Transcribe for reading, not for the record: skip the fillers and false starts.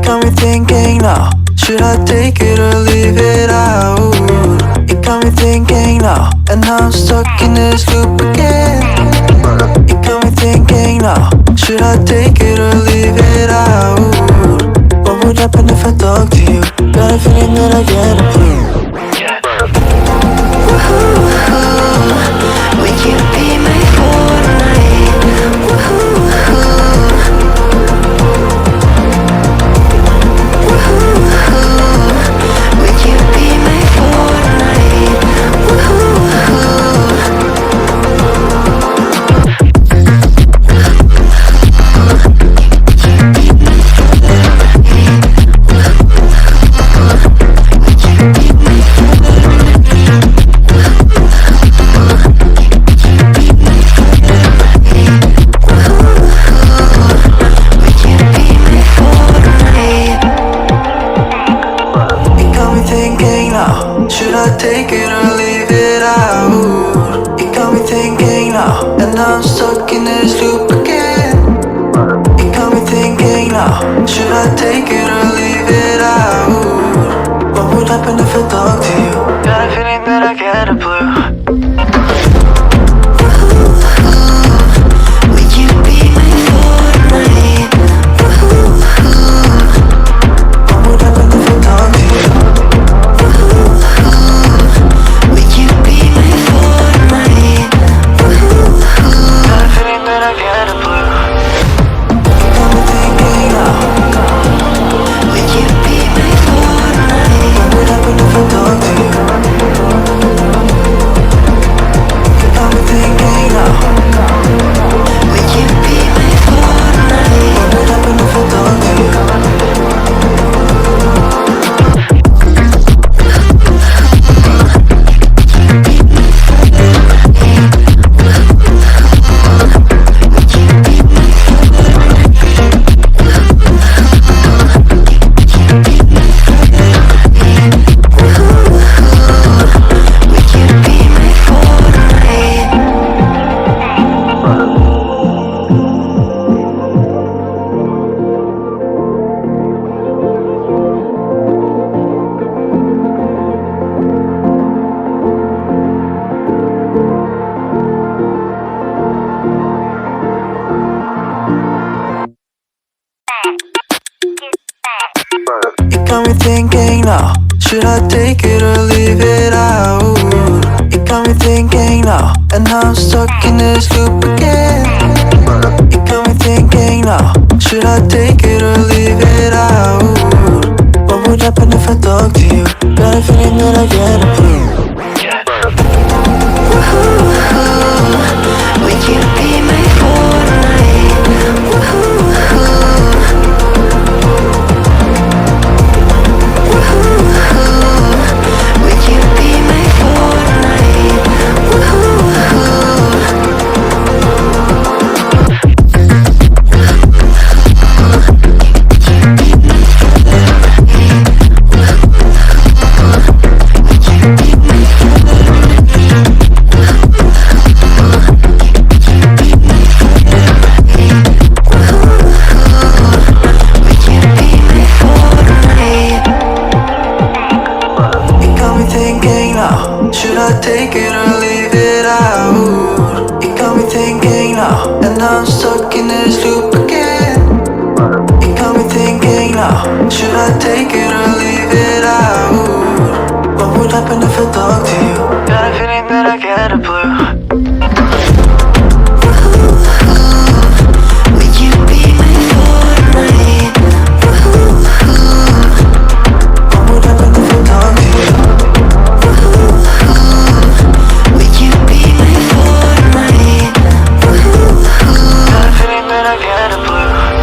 got me thinking now, should I take it or leave it out? It got me thinking now, and now I'm stuck in this loop again. It got me thinking now, should I take it or leave it out? What would happen if I talk to you? Got a feeling that I get a clue. Would you be my fortnight? Would you be my fortnight? Should I take it or leave it out? It got me thinking now, and now I'm stuck in this loop again. It got me thinking now, should I take it or leave it out? What would happen if I talk to you? Got a feeling that I get a blue. Would you be my fortnight? What would happen if I talk to you? Would you be my fortnight? Got a feeling that I get a blue. It got me thinking now. Would you be my fortnight? What would happen if I talk to you? It got me thinking now. Would you be my fortnight? What would happen if I talk to you? It got me thinking now, should I take it or leave it out? It got me thinking now, and now I'm stuck in this loop again. It got me thinking now, should I take it or leave it out? What would happen if I talk to you? Got a feeling that I get a clue. Would you be my fortnight? Would you be my fortnight? Should I take it or leave it out? It got me thinking now, and now I'm stuck in this loop again. It got me thinking now, should I take it or leave it out? What would happen if I talk to you? Got a feeling that I get a blue. Would you be my fortnight? What would happen if I talk to you? Would you be my fortnight? Got a feeling that I get a blue.